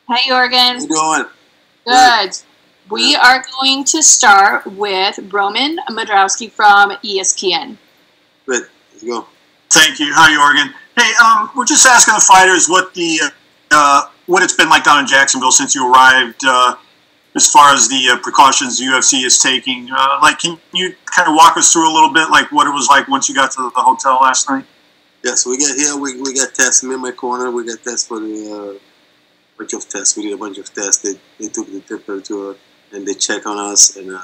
Hi, How Jorgen. you doing? Good. Good. We Good. are going to start with Roman Madrowski from ESPN. Good. Let's go. Thank you. Hi, Yorgan. Hey, we're just asking the fighters what it's been like down in Jacksonville since you arrived, as far as the precautions the UFC is taking. Can you kind of walk us through a little bit, like what it was like once you got to the hotel last night? Yes, we got here. We got tests. Me in my corner. We got tests for the bunch of tests. We did a bunch of tests. They took the temperature and they check on us. And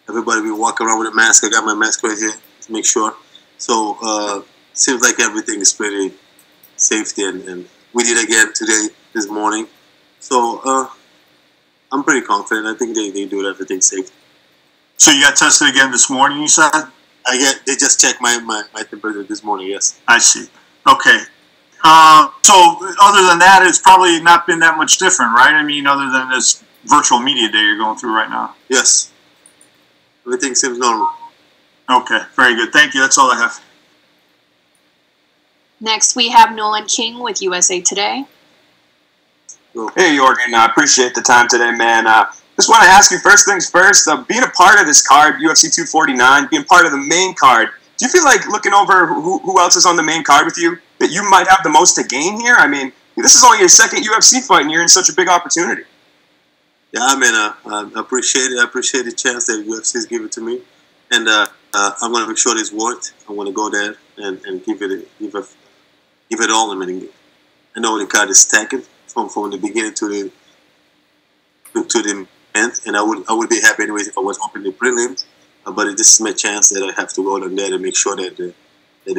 everybody we walk around with a mask. I got my mask right here to make sure. So seems like everything is pretty safety. And we did again today, this morning. So I'm pretty confident. I think they do everything safe. So you got tested again this morning, you said? They just checked my temperature this morning. Yes. I see. Okay. So other than that, it's probably not been that much different, right? I mean, other than this virtual media day you're going through right now. Yes. Everything seems normal. Okay, very good. Thank you. That's all I have. Next, we have Nolan King with USA Today. Go. Hey, Yorgan, I appreciate the time today, man. Just want to ask you first things first, being a part of this card, UFC 249, being part of the main card, do you feel like looking over who else is on the main card with you, that you might have the most to gain here? I mean, this is only your second UFC fight and you're in such a big opportunity. Yeah, I mean, I appreciate it. I appreciate the chance that UFC is giving to me. And I'm going to make sure it's worth. I'm going to go there and give it all. I mean, I know the card is stacking from the beginning to the end, and I would be happy anyways if I was hoping the prelims. But this is my chance that I have to go down there and make sure that the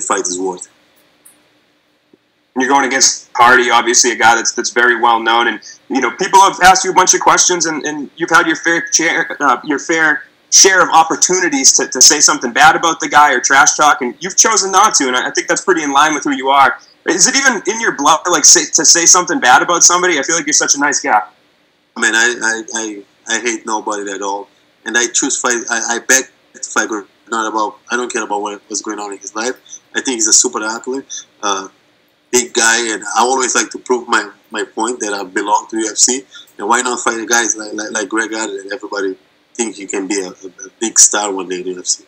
fight is worth. You're going against Hardy, obviously a guy that's very well known, and people have asked you a bunch of questions, and you've had your fair share of opportunities to say something bad about the guy or trash talk, and you've chosen not to, and I think that's pretty in line with who you are. Is it even in your blood, to say something bad about somebody? I feel like you're such a nice guy. I mean, I hate nobody at all, and I choose fight. I beg to fight, not about. I don't care about what's going on in his life. I think he's a super athlete, big guy, and I always like to prove my point that I belong to UFC. And why not fight a guy like Greg Hardy that everybody think he can be a big star one day in UFC?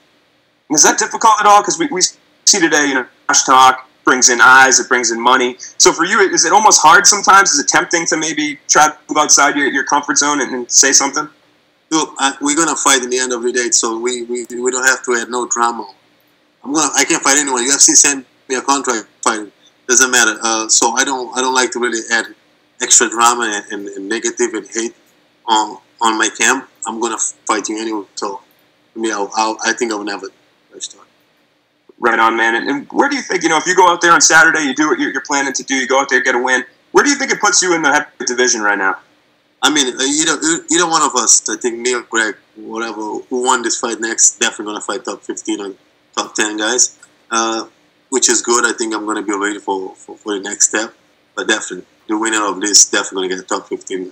Is that difficult at all? Because we see today, trash talk brings in eyes, it brings in money. So for you, is it almost hard sometimes? Is it tempting to maybe try to move outside your comfort zone and say something? Look, we're gonna fight in the end of the day, so we don't have to add no drama. I can fight anyone. UFC send me a contract fighting. Doesn't matter. So I don't like to really add extra drama and negative and hate on my camp. I'm gonna fight you anyway. So I think I will never start. Right on, man. And where do you think, if you go out there on Saturday, you do what you're planning to do, you go out there, get a win, where do you think it puts you in the heavyweight division right now? I mean, either one of us, I think me or Greg, whatever, who won this fight next, definitely going to fight top 15 or top 10 guys, which is good. I think I'm going to be ready for the next step. But definitely, the winner of this definitely going to get top 15.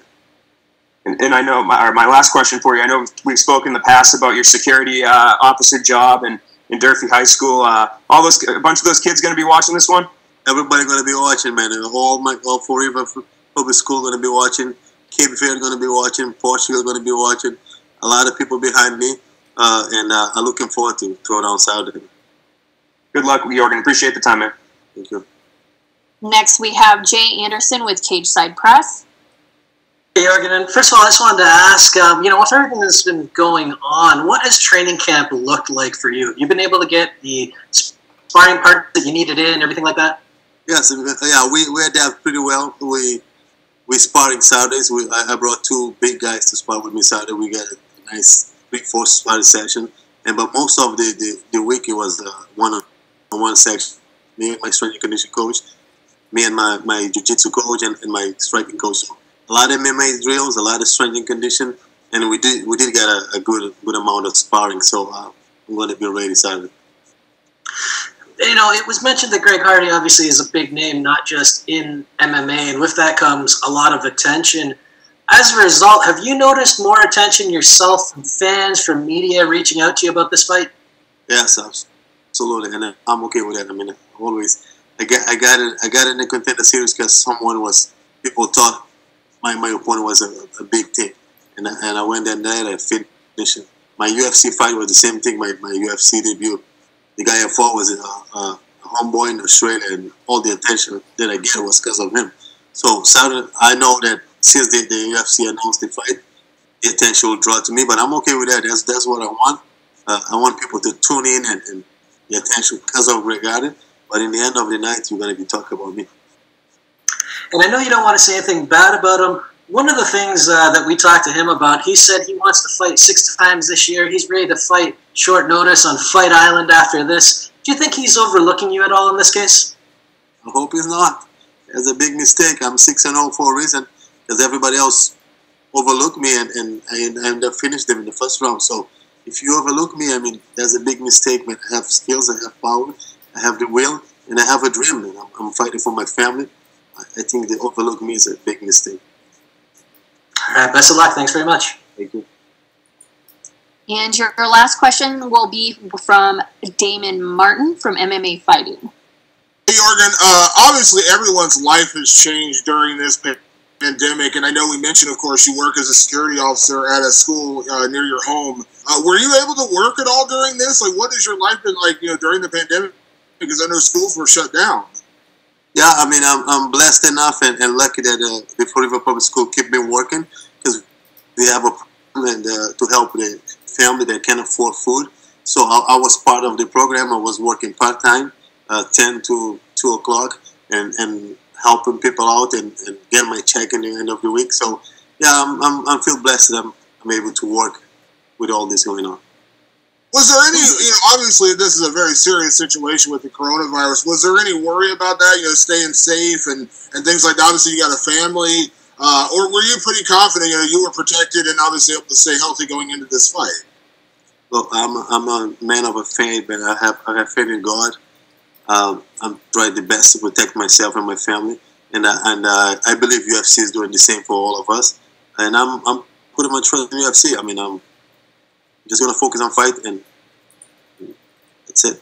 And I know, my last question for you, I know we've spoken in the past about your security officer job and in Durfee High School. A bunch of those kids going to be watching this one? Everybody going to be watching, man. All four of us public school going to be watching. Cape Verde going to be watching. Portugal going to be watching. A lot of people behind me, and I'm looking forward to throw down Saturday. Good luck, Yorgan. Appreciate the time, man. Thank you. Next, we have Jay Anderson with Cage Side Press. Hey, Yorgan, and first of all, I just wanted to ask, with everything that's been going on, what has training camp looked like for you? You've been able to get the sparring partners that you needed in, everything like that? Yes, yeah, we adapt pretty well. We sparring Saturdays. I brought two big guys to spar with me Saturday. We got a nice 3-4 sparring session, but most of the week it was one section. Me and my strength and conditioning coach, me and my jiu-jitsu coach, and my striking coach. So a lot of MMA drills, a lot of strength and condition, and we did get a good amount of sparring. So I'm going to be ready Saturday. It was mentioned that Greg Hardy obviously is a big name, not just in MMA, and with that comes a lot of attention. As a result, have you noticed more attention yourself from fans, from media reaching out to you about this fight? Yes, absolutely, and I'm okay with that. I mean, I got it in the contender series because people thought my opponent was a big thing, and I went there and I finished it. My UFC fight was the same thing. My UFC debut, the guy I fought was a homeboy in Australia, and all the attention that I get was because of him. So Saturday, I know that since the UFC announced the fight, the attention will draw to me, but I'm okay with that. That's what I want. I want people to tune in and the attention because of regarding. But in the end of the night, you're going to be talking about me. And I know you don't want to say anything bad about him. One of the things that we talked to him about, he said he wants to fight 6 times this year. He's ready to fight short notice on Fight Island after this. Do you think he's overlooking you at all in this case? I hope he's not. It's a big mistake. I'm 6-0 for a reason, because everybody else overlooked me and I finished them in the first round. So if you overlook me, I mean, that's a big mistake. Man, I have skills, I have power, I have the will, and I have a dream. Man. I'm fighting for my family. I think they overlook me is a big mistake. All right, best of luck. Thanks very much. Thank you. And your last question will be from Damon Martin from MMA Fighting. Hey, Yorgan, obviously everyone's life has changed during this pandemic, and I know we mentioned, of course, you work as a security officer at a school near your home. Were you able to work at all during this? Like, what has your life been like, during the pandemic? Because I know schools were shut down. Yeah, I mean, I'm blessed enough and lucky that the Fall River Public School keep me working, because we have a program to help the family that can't afford food. So I was part of the program. I was working part-time, 10 to 2 o'clock, and helping people out and get my check in the end of the week. So yeah, I feel blessed that I'm able to work with all this going on. Was there any, obviously this is a very serious situation with the coronavirus. Was there any worry about that, staying safe and things like that? Obviously you got a family, or were you pretty confident, you were protected and obviously able to stay healthy going into this fight? Well, I'm a man of a faith, but I have faith in God. I'm trying the best to protect myself and my family, and I believe UFC is doing the same for all of us. And I'm putting my trust in UFC. I mean, I'm just gonna focus on fight, and that's it.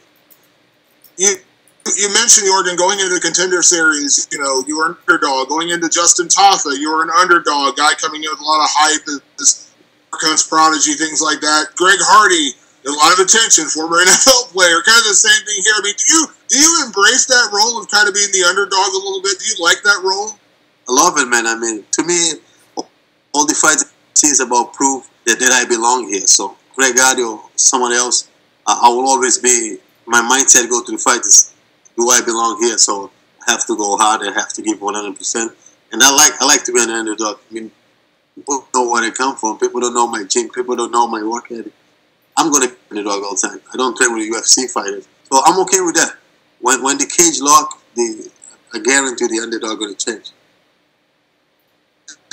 You mentioned, Yorgan, going into the Contender Series, you were an underdog. Going into Justin Taffa, you were an underdog, guy coming in with a lot of hype, this Marquez prodigy, things like that. Greg Hardy, a lot of attention, former NFL player, kind of the same thing here. I mean, do you embrace that role of kind of being the underdog a little bit? Do you like that role? I love it, man. I mean, to me, all the fights is about proof that I belong here. So Greg Hardy or someone else, I will always be, my mindset go to the fight is, do I belong here? So I have to go hard. I have to give 100%. And I like to be an underdog. I mean, people know where I come from. People don't know my gym. People don't know my work ethic. I'm going to be an underdog all the time. I don't train with UFC fighters. So I'm okay with that. When the cage lock, I guarantee the underdog going to change.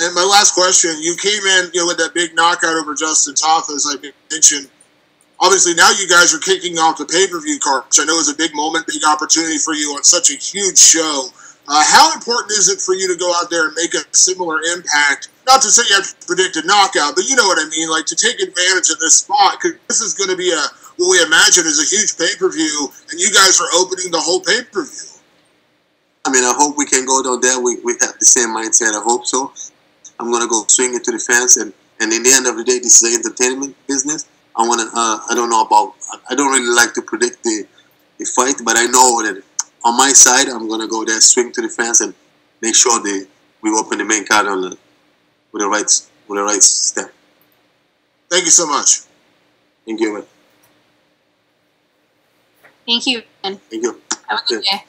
And my last question, you came in with that big knockout over Justin Taffa, as I mentioned. Obviously, now you guys are kicking off the pay-per-view card, which I know is a big moment, big opportunity for you on such a huge show. How important is it for you to go out there and make a similar impact? Not to say you have to predict a knockout, but you know what I mean, like to take advantage of this spot, because this is going to be what we imagine is a huge pay-per-view, and you guys are opening the whole pay-per-view. I mean, I hope we can go down there. We have the same mindset. I hope so. I'm going to go swing it to the fans, and in the end of the day, this is an entertainment business. I don't really like to predict the fight, but I know that on my side, I'm going to go there, swing to the fans, and make sure we open the main card with the right step. Thank you so much. Thank you, man. Thank you. Thank you. Have a good day.